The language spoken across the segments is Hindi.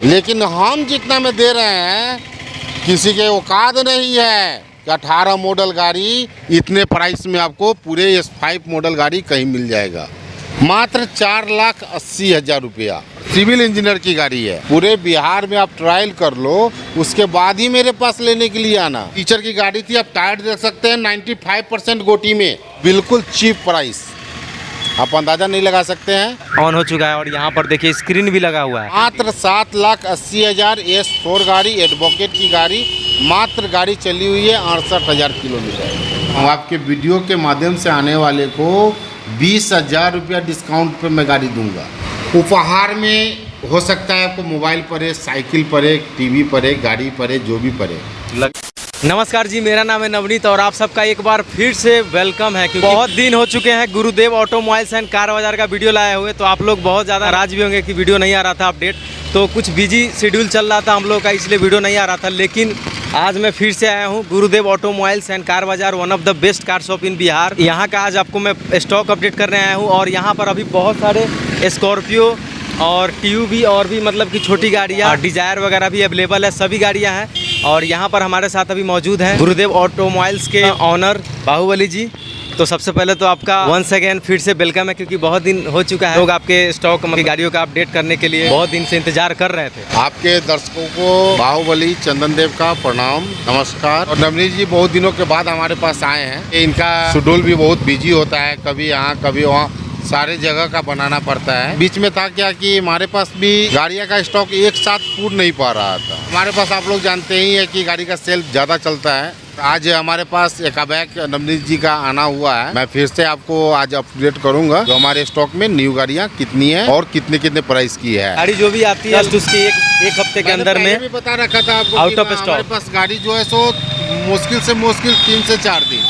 लेकिन हम जितना में दे रहे हैं किसी के औकात नहीं है कि 18 मॉडल गाड़ी इतने प्राइस में आपको पूरे S5 मॉडल गाड़ी कहीं मिल जाएगा। मात्र 4,80,000 रुपया। सिविल इंजीनियर की गाड़ी है। पूरे बिहार में आप ट्रायल कर लो, उसके बाद ही मेरे पास लेने के लिए आना। टीचर की गाड़ी थी, आप टायर देख सकते हैं 95% गोटी में, बिल्कुल चीप प्राइस, आप अंदाजा नहीं लगा सकते हैं। ऑन हो चुका है और यहाँ पर देखिए स्क्रीन भी लगा हुआ है। मात्र 7,80,000 S4 गाड़ी, एडवोकेट की गाड़ी, मात्र गाड़ी चली हुई है 68,000 किलोमीटर। हम आपके वीडियो के माध्यम से आने वाले को 20,000 रुपया डिस्काउंट पे मैं गाड़ी दूंगा। उपहार में हो सकता है आपको मोबाइल पड़े, साइकिल पड़े, टीवी पड़े, गाड़ी पड़े, जो भी पड़े। नमस्कार जी, मेरा नाम है नवनीत और आप सबका एक बार फिर से वेलकम है। क्योंकि बहुत दिन हो चुके हैं गुरुदेव ऑटोमोबाइल्स एंड कार बाजार का वीडियो लाए हुए, तो आप लोग बहुत ज़्यादा नाराज भी होंगे कि वीडियो नहीं आ रहा था अपडेट। तो कुछ बिजी शेड्यूल चल रहा था हम लोग का, इसलिए वीडियो नहीं आ रहा था। लेकिन आज मैं फिर से आया हूँ गुरुदेव ऑटोमोबाइल्स एंड कार बाजार, one of the best car shop in Bihar. यहाँ का आज आपको मैं स्टॉक अपडेट करने आया हूँ और यहाँ पर अभी बहुत सारे स्कॉर्पियो और टीयूवी और भी मतलब कि छोटी गाड़ियाँ, डिजायर वगैरह भी अवेलेबल है, सभी गाड़ियाँ हैं। और यहाँ पर हमारे साथ अभी मौजूद हैं गुरुदेव ऑटोमोबाइल्स के ऑनर बाहुबली जी। तो सबसे पहले तो आपका वंस अगेन फिर से वेलकम है, क्योंकि बहुत दिन हो चुका है, लोग आपके स्टॉक की गाड़ियों का अपडेट करने के लिए बहुत दिन से इंतजार कर रहे थे। आपके दर्शकों को बाहुबली चंदन देव का प्रणाम, नमस्कार। और नवनीत जी बहुत दिनों के बाद हमारे पास आए हैं। इनका शेड्यूल भी बहुत बिजी होता है, कभी यहाँ कभी वहाँ, सारे जगह का बनाना पड़ता है। बीच में था क्या कि हमारे पास भी गाड़ियाँ का स्टॉक एक साथ पूर्ण नहीं पा रहा था। हमारे पास आप लोग जानते ही है कि गाड़ी का सेल ज़्यादा चलता है। आज हमारे पास एकाबैक नवनीत जी का आना हुआ है। मैं फिर से आपको आज अपडेट करूंगा जो हमारे स्टॉक में न्यू गाड़ियाँ कितनी है और कितने कितने प्राइस की है। गाड़ी जो भी आती है उसकी एक हफ्ते के अंदर में भी बता रखा था आपको, आउट ऑफ स्टॉक। हमारे पास गाड़ी जो है सो मुश्किल से मुश्किल 3 से 4 दिन,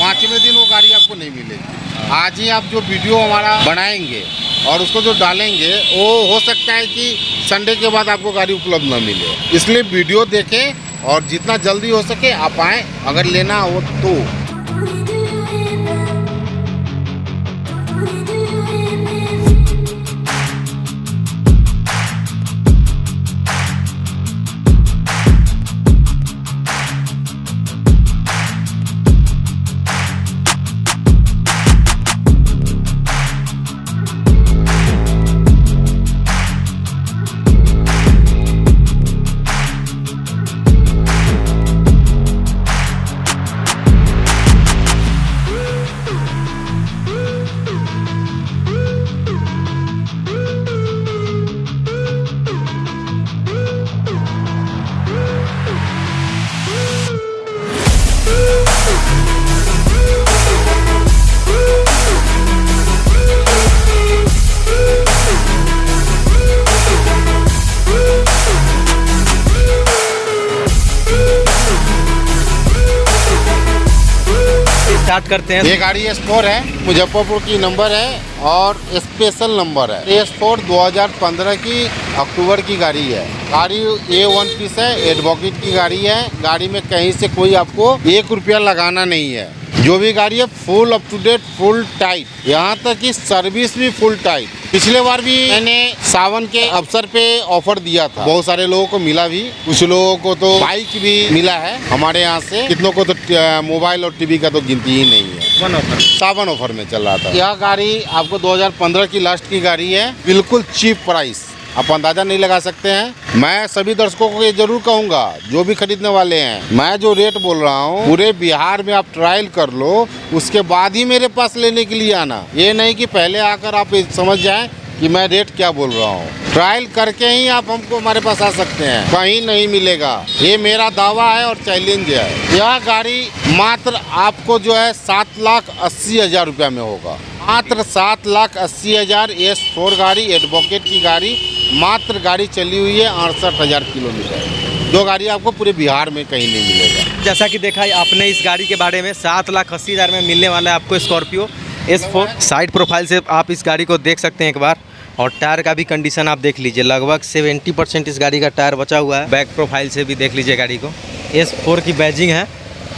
5वें दिन वो गाड़ी आपको नहीं मिलेगी। आज ही आप जो वीडियो हमारा बनाएंगे और उसको जो डालेंगे, वो हो सकता है कि संडे के बाद आपको गाड़ी उपलब्ध न मिले। इसलिए वीडियो देखें और जितना जल्दी हो सके आप आएँ, अगर लेना हो तो। स्टार्ट करते हैं। ये गाड़ी S4 है, मुजफ्फरपुर की नंबर है और स्पेशल नंबर है। S4 2015 की अक्टूबर की गाड़ी है। गाड़ी A1 पीस है, एडवोकेट की गाड़ी है। गाड़ी में कहीं से कोई आपको 1 रुपया लगाना नहीं है। जो भी गाड़ी है full up to date, full tight, यहाँ तक कि सर्विस भी फुल टाइट। पिछले बार भी मैंने सावन के अवसर पे ऑफर दिया था, बहुत सारे लोगों को मिला भी, कुछ लोगों को तो बाइक भी मिला है हमारे यहाँ से, कितनों को तो मोबाइल और टीवी का तो गिनती ही नहीं है। सावन ऑफर में चल रहा था। यह गाड़ी आपको 2015 की लास्ट की गाड़ी है, बिल्कुल चीप प्राइस, आप अंदाजा नहीं लगा सकते हैं। मैं सभी दर्शकों को ये जरूर कहूँगा जो भी खरीदने वाले हैं, मैं जो रेट बोल रहा हूँ पूरे बिहार में आप ट्रायल कर लो, उसके बाद ही मेरे पास लेने के लिए आना। ये नहीं कि पहले आकर आप समझ जाएं कि मैं रेट क्या बोल रहा हूँ। ट्रायल करके ही आप हमको हमारे पास आ सकते हैं, कहीं नहीं मिलेगा। ये मेरा दावा है और चैलेंज है। यह गाड़ी मात्र आपको जो है 7,80,000 रुपया में होगा। मात्र 7,80,000 S4 गाड़ी, एडवोकेट की गाड़ी, मात्र गाड़ी चली हुई है 68,000 किलोमीटर। जो गाड़ी आपको पूरे बिहार में कहीं नहीं मिलेगा। जैसा कि देखा आपने इस गाड़ी के बारे में, 7,80,000 में मिलने वाला है आपको स्कॉर्पियो S4। साइड प्रोफाइल से आप इस गाड़ी को देख सकते हैं एक बार, और टायर का भी कंडीशन आप देख लीजिए, लगभग 70% इस गाड़ी का टायर बचा हुआ है। बैक प्रोफाइल से भी देख लीजिए गाड़ी को, S4 की बैजिंग है।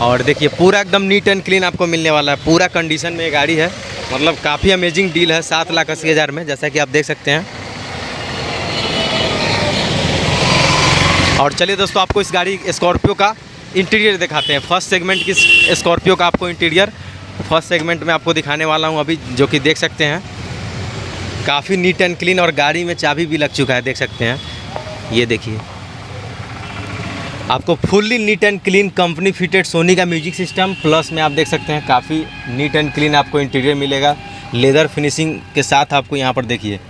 और देखिए पूरा एकदम नीट एंड क्लीन आपको मिलने वाला है, पूरा कंडीशन में ये गाड़ी है। मतलब काफ़ी अमेजिंग डील है 7,80,000 में, जैसा कि आप देख सकते हैं। और चलिए दोस्तों, आपको इस गाड़ी स्कॉर्पियो का इंटीरियर दिखाते हैं। फर्स्ट सेगमेंट की स्कॉर्पियो का आपको इंटीरियर फर्स्ट सेगमेंट में आपको दिखाने वाला हूं अभी, जो कि देख सकते हैं काफ़ी नीट एंड क्लीन, और गाड़ी में चाबी भी लग चुका है, देख सकते हैं। ये देखिए, आपको fully neat and clean company fitted Sony का म्यूजिक सिस्टम, प्लस में आप देख सकते हैं काफ़ी नीट एंड क्लीन आपको इंटीरियर मिलेगा। लेदर फिनिशिंग के साथ आपको यहाँ पर देखिए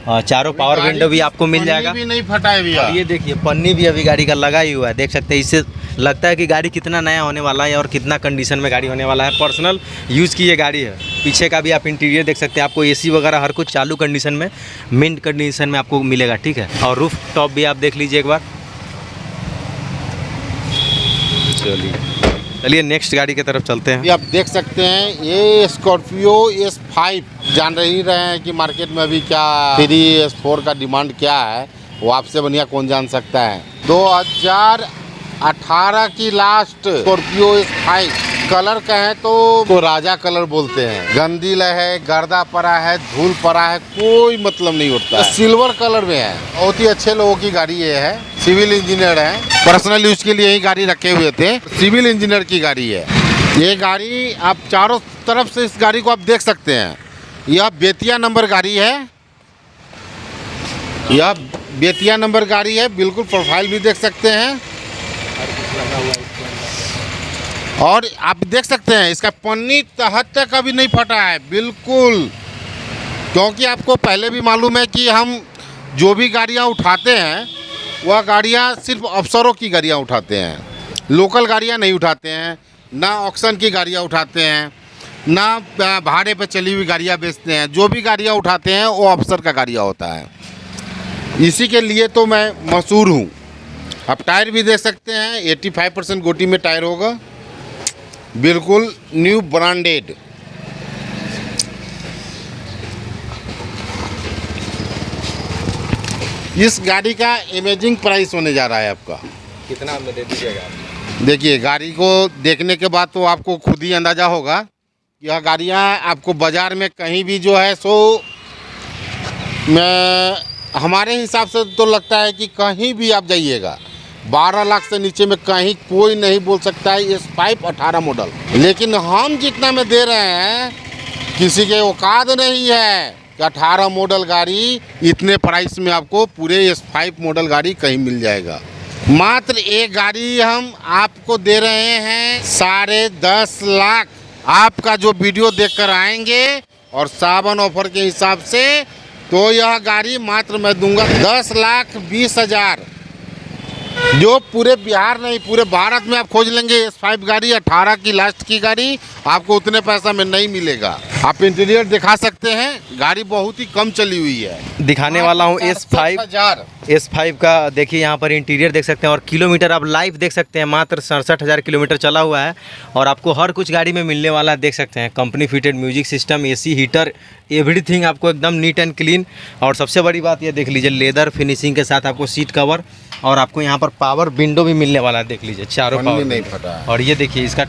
चारों पावर विंडो भी आपको मिल जाएगा। भी नहीं फटा है भैया। ये देखिए, पन्नी भी अभी गाड़ी का लगा ही हुआ है, देख सकते हैं। इससे लगता है कि गाड़ी कितना नया होने वाला है और कितना कंडीशन में गाड़ी होने वाला है। पर्सनल यूज़ की ये गाड़ी है। पीछे का भी आप इंटीरियर देख सकते हैं, आपको एसी वगैरह हर कुछ चालू कंडीशन में, मिंट कंडीशन में आपको मिलेगा, ठीक है। और रूफ टॉप भी आप देख लीजिए एक बार। चलिए नेक्स्ट गाड़ी की तरफ चलते हैं। ये आप देख सकते हैं, ये स्कॉर्पियो S5 जान ही रहे हैं कि मार्केट में अभी क्या 3S4 का डिमांड क्या है, वो आपसे बढ़िया कौन जान सकता है। 2018 की लास्ट स्कॉर्पियो S5 कलर कहें तो राजा कलर बोलते हैं। गंदीला है, गर्दा पड़ा है, धूल पड़ा है, कोई मतलब नहीं उठता है। सिल्वर कलर में है, बहुत ही अच्छे लोगों की गाड़ी ये है। सिविल इंजीनियर है, पर्सनल यूज के लिए ही गाड़ी रखे हुए थे। सिविल इंजीनियर की गाड़ी है ये गाड़ी। आप चारों तरफ से इस गाड़ी को आप देख सकते हैं। यह बेतिया नंबर गाड़ी है, यह बेतिया नंबर गाड़ी है। बिल्कुल प्रोफाइल भी देख सकते हैं, और आप देख सकते हैं इसका पन्नी तहत तक अभी नहीं फटा है, बिल्कुल। क्योंकि आपको पहले भी मालूम है कि हम जो भी गाड़ियां उठाते हैं वह गाड़ियां सिर्फ अफसरों की गाड़ियां उठाते हैं, लोकल गाड़ियां नहीं उठाते हैं। ना ऑक्शन की गाड़ियां उठाते हैं, ना भाड़े पे चली हुई गाड़ियां बेचते हैं। जो भी गाड़ियां उठाते हैं वो अफसर का गाड़ियां होता है। इसी के लिए तो मैं मशहूर हूँ। आप टायर भी देख सकते हैं, 85% गोटी में टायर होगा, बिल्कुल न्यू ब्रांडेड। इस गाड़ी का अमेजिंग प्राइस होने जा रहा है आपका। कितना में दे दीजिएगा? देखिए, गाड़ी को देखने के बाद तो आपको खुद ही अंदाज़ा होगा। यह गाड़ियाँ आपको बाज़ार में कहीं भी जो है सो हमारे हिसाब से तो लगता है कि कहीं भी आप जाइएगा 12 लाख से नीचे में कहीं कोई नहीं बोल सकता है S5 18 मॉडल। लेकिन हम जितना में दे रहे हैं, किसी के औकात नहीं है कि 18 मॉडल गाड़ी इतने प्राइस में आपको पूरे S5 मॉडल गाड़ी कहीं मिल जाएगा। मात्र एक गाड़ी हम आपको दे रहे हैं 10.5 लाख। आपका जो वीडियो देखकर आएंगे और सावन ऑफर के हिसाब से, तो यह गाड़ी मात्र मैं दूंगा 10,20,000, जो पूरे बिहार नहीं पूरे भारत में आप खोज लेंगे S5 गाड़ी 18 की लास्ट की गाड़ी आपको उतने पैसा में नहीं मिलेगा। आप इंटीरियर दिखा सकते हैं, गाड़ी बहुत ही कम चली हुई है। दिखाने वाला हूँ S5 का। देखिए यहाँ पर इंटीरियर देख सकते हैं, और किलोमीटर आप लाइव देख सकते हैं, मात्र 67,000 किलोमीटर चला हुआ है। और आपको हर कुछ गाड़ी में मिलने वाला है, देख सकते हैं। Company fitted music system, AC, heater, everything आपको एकदम नीट एंड क्लीन। और सबसे बड़ी बात ये देख लीजिए, लेदर फिनिशिंग के साथ आपको सीट कवर, और आपको यहाँ पर पावर विंडो भी मिलने वाला है, देख लीजिए चारों पावर नहीं फटा। और ये देखिए, इसका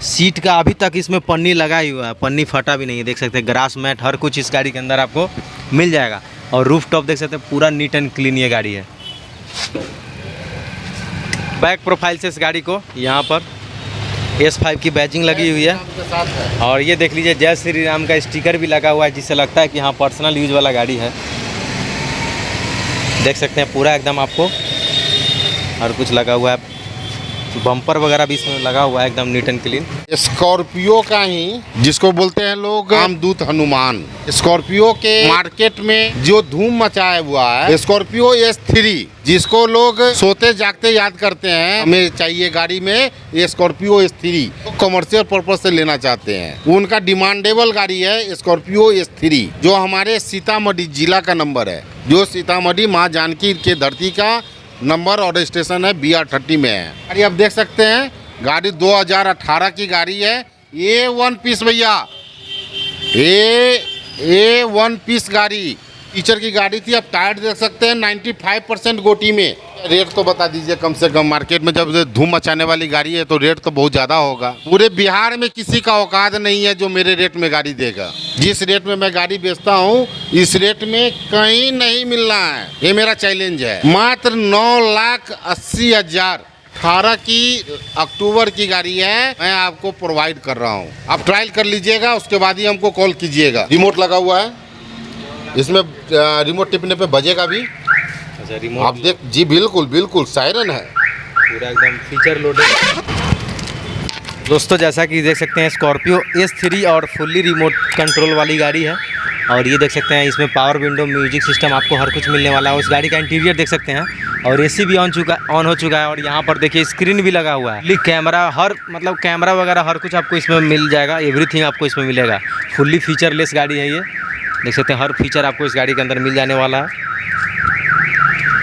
सीट का अभी तक इसमें पन्नी लगा ही हुआ है, पन्नी फटा भी नहीं है, देख सकते हैं। ग्रास मैट हर कुछ इस गाड़ी के अंदर आपको मिल जाएगा। और रूफ टॉप देख सकते हैं, पूरा नीट एंड क्लीन ये गाड़ी है। बैक प्रोफाइल से इस गाड़ी को यहाँ पर S5 की बैजिंग लगी हुई है, और ये देख लीजिए जय श्री राम का स्टिकर भी लगा हुआ है, जिससे लगता है कि हाँ पर्सनल यूज वाला गाड़ी है। देख सकते हैं पूरा एकदम आपको हर कुछ लगा हुआ है, बम्पर वगैरह भी इसमें लगा हुआ है, एकदम नीट एंड क्लीन। स्कॉर्पियो का ही जिसको बोलते हैं लोग रामदूत हनुमान, स्कॉर्पियो के मार्केट में जो धूम मचाया हुआ है स्कॉर्पियो S3, जिसको लोग सोते जागते याद करते हैं। हमें चाहिए गाड़ी में स्कॉर्पियो S3, कमर्शियल पर्पज से लेना चाहते हैं, उनका डिमांडेबल गाड़ी है स्कॉर्पियो S3, जो हमारे सीतामढ़ी जिला का नंबर है, जो सीतामढ़ी माँ जानकी के धरती का नंबर और रजिस्ट्रेशन है BR30 में है। गाड़ी आप देख सकते हैं, गाड़ी 2018 की गाड़ी है। A1 पीस भैया, A1 पीस गाड़ी फीचर की गाड़ी थी। आप टायर देख सकते हैं 95% गोटी में। रेट तो बता दीजिए कम से कम, मार्केट में जब धूम मचाने वाली गाड़ी है तो रेट तो बहुत ज़्यादा होगा। पूरे बिहार में किसी का औकात नहीं है जो मेरे रेट में गाड़ी देगा। जिस रेट में मैं गाड़ी बेचता हूँ इस रेट में कहीं नहीं मिल रहा है। ये मेरा चैलेंज है। मात्र 9,80,000 18 की अक्टूबर की गाड़ी है, मैं आपको प्रोवाइड कर रहा हूँ। आप ट्रायल कर लीजिएगा, उसके बाद ही हमको कॉल कीजिएगा। रिमोट लगा हुआ है, इसमें रिमोट टिपने पे बजेगा भी। अच्छा, रिमोट आप देख जी, बिल्कुल बिल्कुल सायरन है, पूरा एकदम फीचर लोडेड। दोस्तों जैसा कि देख सकते हैं स्कॉर्पियो S3 और फुल्ली रिमोट कंट्रोल वाली गाड़ी है। और ये देख सकते हैं इसमें पावर विंडो, म्यूजिक सिस्टम आपको हर कुछ मिलने वाला है। उस गाड़ी का इंटीरियर देख सकते हैं और AC भी ऑन हो चुका है। और यहाँ पर देखिए स्क्रीन भी लगा हुआ है, कैमरा, हर मतलब कैमरा वगैरह हर कुछ आपको इसमें मिल जाएगा। एवरीथिंग आपको इसमें मिलेगा। फुल्ली फीचरलेस गाड़ी है ये, देख सकते हैं हर फीचर आपको इस गाड़ी के अंदर मिल जाने वाला है।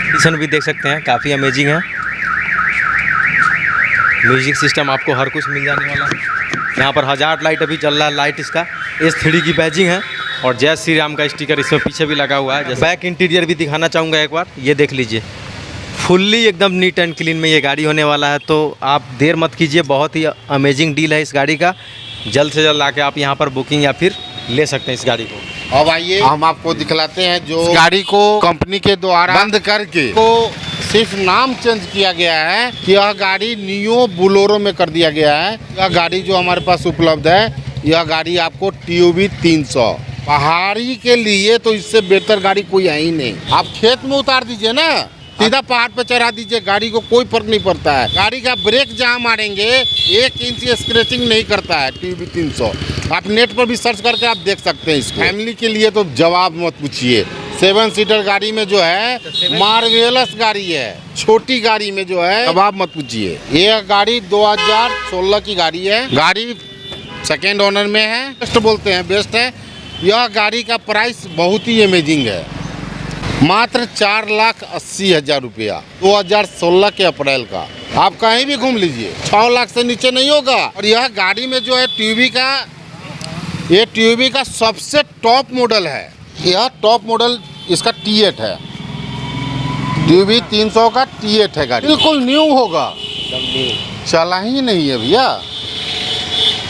कंडीशन भी देख सकते हैं काफ़ी अमेजिंग है। म्यूजिक सिस्टम आपको हर कुछ मिल जाने वाला है। यहाँ पर हज़ार लाइट अभी चल रहा है। लाइट इसका S3 की बैजिंग है और जय श्री राम का स्टिकर इसमें पीछे भी लगा हुआ है। बैक इंटीरियर भी दिखाना चाहूँगा एक बार, ये देख लीजिए। फुल्ली एकदम नीट एंड क्लीन में ये गाड़ी होने वाला है, तो आप देर मत कीजिए। बहुत ही अमेजिंग डील है इस गाड़ी का। जल्द से जल्द आके आप यहाँ पर बुकिंग या फिर ले सकते हैं इस गाड़ी को। अब आइए हम आपको दिखलाते हैं जो गाड़ी को कंपनी के द्वारा बंद करके को सिर्फ नाम चेंज किया गया है कि यह गाड़ी नियो बोलेरो में कर दिया गया है। यह गाड़ी जो हमारे पास उपलब्ध है, यह गाड़ी आपको TUV 300 पहाड़ी के लिए, तो इससे बेहतर गाड़ी कोई है ही नहीं। आप खेत में उतार दीजिए ना, सीधा पहाड़ पे चढ़ा दीजिए, गाड़ी को कोई फर्क नहीं पड़ता है। गाड़ी का ब्रेक जहाँ मारेंगे 1 इंच स्क्रैचिंग नहीं करता है TUV 300। आप नेट पर भी सर्च करके आप देख सकते हैं इसको। फैमिली के लिए तो जवाब मत पूछिए। 7 सीटर गाड़ी में जो है मार्वेलस गाड़ी है। छोटी गाड़ी में जो है जवाब मत पूछिए। ये गाड़ी 2016 की गाड़ी है। गाड़ी सेकेंड ओनर में है, बेस्ट बोलते हैं, बेस्ट है। यह गाड़ी का प्राइस बहुत ही अमेजिंग है, मात्र 4,80,000 रुपया, 2016 के अप्रैल का। आप कहीं भी घूम लीजिए 6 लाख से नीचे नहीं होगा। और यह गाड़ी में जो है TUV का सबसे टॉप मॉडल है। यह टॉप मॉडल इसका T8 है। TUV 300 का T8 है गाड़ी, बिल्कुल न्यू होगा। चला ही नहीं है भैया,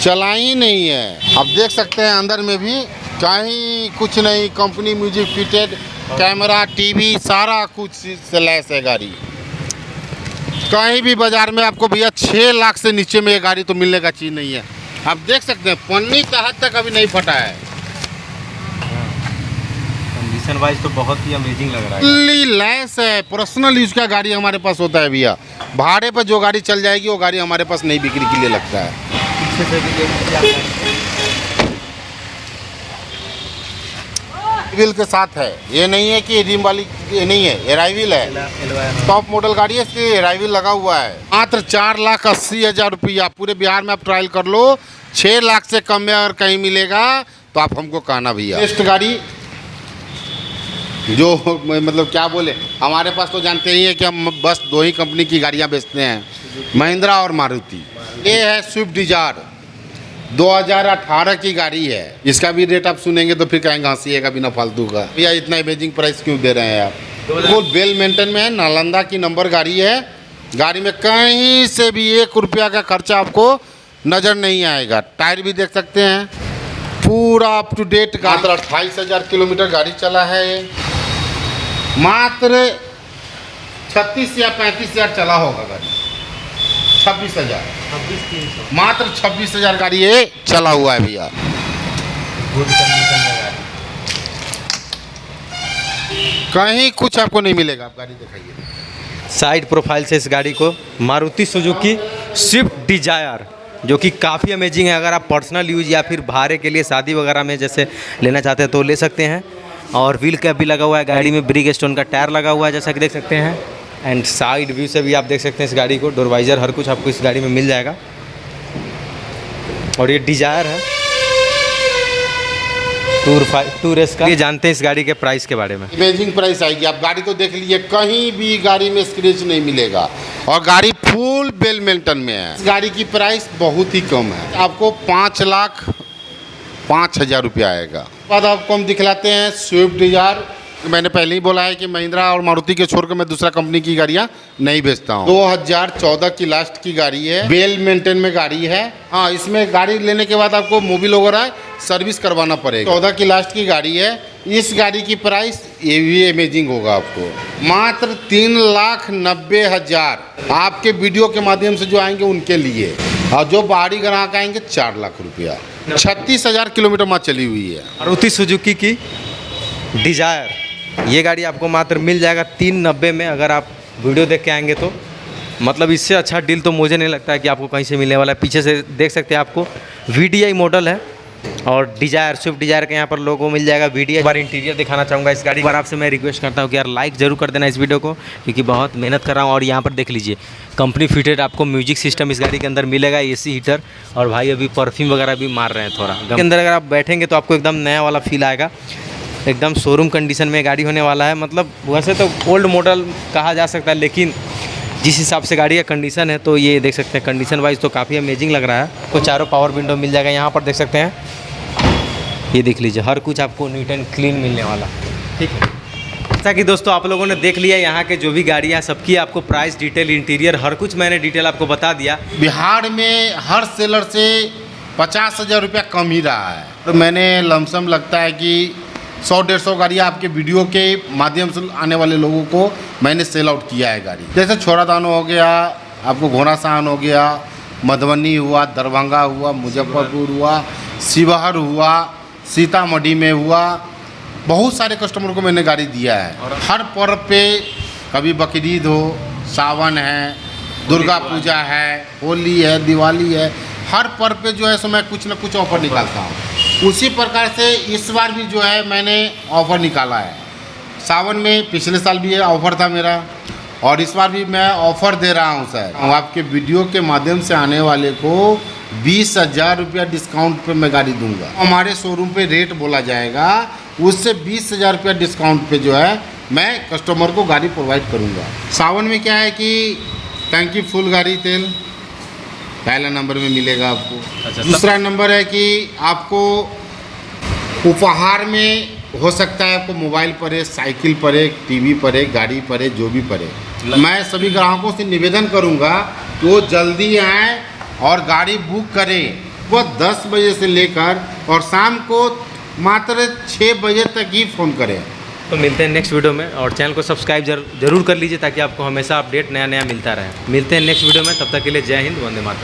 चला ही नहीं है। आप देख सकते हैं अंदर में भी कहीं कुछ नहीं, company music fitted, camera, TV सारा कुछ से लैस है गाड़ी। कहीं भी बाजार में आपको भैया 6 लाख से नीचे में ये गाड़ी तो मिलने का चीज़ नहीं है। आप देख सकते हैं पन्नी तहत तक अभी नहीं फटा है। कंडीशन वाइज तो बहुत ही अमेजिंग लग रहा है। फुल्ली लैस है। पर्सनल यूज का गाड़ी हमारे पास होता है भैया। भाड़े पर जो गाड़ी चल जाएगी वो गाड़ी हमारे पास नहीं बिक्री के लिए लगता है। पीछे से भी व्हील के साथ है, ये नहीं है कि रिम वाली, ये नहीं है, एराई व्हील है। टॉप मॉडल गाड़ी है, इसकी एराई व्हील लगा हुआ है। मात्र 4,80,000 रुपया। पूरे बिहार में आप ट्रायल कर लो, 6 लाख से कम में अगर कहीं मिलेगा तो आप हमको कहना भैया। बेस्ट गाड़ी जो मतलब क्या बोले, हमारे पास तो जानते ही है कि हम बस 2 ही कंपनी की गाड़ियाँ बेचते हैं, महिंद्रा और मारुति। ये है स्विफ्ट डिजायर, 2018 की गाड़ी है। इसका भी रेट आप सुनेंगे तो फिर कहेंगे हंसीएगा बिना फालतू का, भैया इतना अमेजिंग प्राइस क्यों दे रहे हैं आप। बिल्कुल वेल मेंटेन में है, नालंदा की नंबर गाड़ी है। गाड़ी में कहीं से भी 1 रुपया का खर्चा आपको नज़र नहीं आएगा। टायर भी देख सकते हैं पूरा अप टू डेट। मात्र 28,000 किलोमीटर गाड़ी चला है ये। मात्र 36 या 35,000 चला होगा गाड़ी। 26,000, मात्र 26,000 गाड़ी ये चला हुआ है भैया। गुड कंडीशन में गाड़ी, कहीं कुछ आपको नहीं मिलेगा। आप गाड़ी दिखाइए। साइड प्रोफाइल से इस गाड़ी को मारुति सुजुकी स्विफ्ट डिजायर, जो कि काफ़ी अमेजिंग है। अगर आप पर्सनल यूज या फिर भाड़े के लिए शादी वगैरह में जैसे लेना चाहते हैं तो ले सकते हैं। और व्हील कैप भी लगा हुआ है गाड़ी में। ब्रिक स्टोन का टायर लगा हुआ है जैसा कि देख सकते हैं। एंड साइड व्यू से भी आप देख सकते हैं इस गाड़ी को। डोर वाइजर हर कुछ आपको इस गाड़ी में मिल जाएगा। और ये डिजायर है टूर एस का। ये जानते हैं इस गाड़ी के प्राइस के बारे में। अमेजिंग प्राइस आएगी। आप गाड़ी तो देख लीजिए, कहीं भी गाड़ी में स्क्रैच नहीं मिलेगा और गाड़ी फुल वेल मेंटेन में है। इस गाड़ी की प्राइस बहुत ही कम है, आपको 5,05,000 रुपया आएगा। बाद आपको हम दिखलाते हैं स्विफ्ट डिजायर मैंने पहले ही बोला है कि महिंद्रा और मारुति के छोड़कर मैं दूसरा कंपनी की गाड़ियाँ नहीं बेचता हूँ। 2014 की लास्ट की गाड़ी है, वेल मेंटेन में गाड़ी है। हाँ, इसमें गाड़ी लेने के बाद आपको मोबिल वगैरह सर्विस करवाना पड़ेगा। 14 की लास्ट की गाड़ी है। इस गाड़ी की प्राइस ये भी अमेजिंग होगा आपको, मात्र 3,90,000 आपके वीडियो के माध्यम से जो आएंगे उनके लिए, और जो बाहरी ग्राहक आएंगे 4 लाख रुपया। 36,000 किलोमीटर मात्र चली हुई है। मारुति सुजुकी की डिजायर, ये गाड़ी आपको मात्र मिल जाएगा 390 में। अगर आप वीडियो देख के आएंगे तो मतलब इससे अच्छा डील तो मुझे नहीं लगता है कि आपको कहीं से मिलने वाला है। पीछे से देख सकते हैं आपको VDI मॉडल है और डिजायर, स्विफ्ट डिजायर के यहाँ पर लोगो मिल जाएगा VDI। एक बार इंटीरियर दिखाना चाहूँगा इस गाड़ी पर। आपसे मैं रिक्वेस्ट करता हूँ कि यार लाइक जरूर कर देना इस वीडियो को, क्योंकि बहुत मेहनत कर रहा हूँ। और यहाँ पर देख लीजिए कंपनी फिटेड आपको म्यूजिक सिस्टम इस गाड़ी के अंदर मिलेगा, AC हीटर, और भाई अभी परफ्यूम वगैरह भी मार रहे हैं थोड़ा। के अंदर अगर आप बैठेंगे तो आपको एकदम नया वाला फील आएगा। एकदम शोरूम कंडीशन में गाड़ी होने वाला है। मतलब वैसे तो ओल्ड मॉडल कहा जा सकता है, लेकिन जिस हिसाब से गाड़ी का कंडीशन है तो ये देख सकते हैं कंडीशन वाइज तो काफ़ी अमेजिंग लग रहा है। आपको चारों पावर विंडो मिल जाएगा यहाँ पर, देख सकते हैं। ये देख लीजिए, हर कुछ आपको नीट एंड क्लीन मिलने वाला, ठीक है। जैसा कि दोस्तों आप लोगों ने देख लिया यहाँ के जो भी गाड़ियाँ सबकी आपको प्राइस डिटेल, इंटीरियर, हर कुछ मैंने डिटेल आपको बता दिया। बिहार में हर सेलर से 50,000 रुपया कम ही रहा है। तो मैंने लमसम लगता है कि 100-150 गाड़ियाँ आपके वीडियो के माध्यम से आने वाले लोगों को मैंने सेल आउट किया है गाड़ी। जैसे छोड़ादानो हो गया, आपको घोड़ासान हो गया, मधुबनी हुआ, दरभंगा हुआ, मुजफ्फरपुर हुआ, शिवहर हुआ, सीतामढ़ी में हुआ, बहुत सारे कस्टमर को मैंने गाड़ी दिया है। और हर पर्व पे, कभी बकरीद हो, सावन है, दुर्गा पूजा है, होली है, दिवाली है, हर पर्व पे जो है सो मैं कुछ ना कुछ ऑफ़र निकालता हूँ। उसी प्रकार से इस बार भी जो है मैंने ऑफ़र निकाला है। सावन में पिछले साल भी ये ऑफ़र था मेरा, और इस बार भी मैं ऑफ़र दे रहा हूँ सर। आपके वीडियो के माध्यम से आने वाले को 20,000 रुपया डिस्काउंट पे मैं गाड़ी दूंगा। हमारे शोरूम पे रेट बोला जाएगा, उससे 20,000 रुपया डिस्काउंट पे जो है मैं कस्टमर को गाड़ी प्रोवाइड करूंगा। सावन में क्या है कि टंकी फुल गाड़ी तेल पहला नंबर में मिलेगा आपको। अच्छा, दूसरा नंबर है कि आपको उपहार में हो सकता है, आपको मोबाइल पड़े, साइकिल पड़े, TV पड़े, गाड़ी पड़े, जो भी पड़े। मैं सभी ग्राहकों से निवेदन करूंगा कि वो जल्दी आएँ और गाड़ी बुक करें। वो 10 बजे से लेकर और शाम को मात्र 6 बजे तक ही फ़ोन करें। तो मिलते हैं नेक्स्ट वीडियो में, और चैनल को सब्सक्राइब जरूर कर लीजिए ताकि आपको हमेशा अपडेट नया नया मिलता रहे। मिलते हैं नेक्स्ट वीडियो में, तब तक के लिए जय हिंद, वंदे मातरम।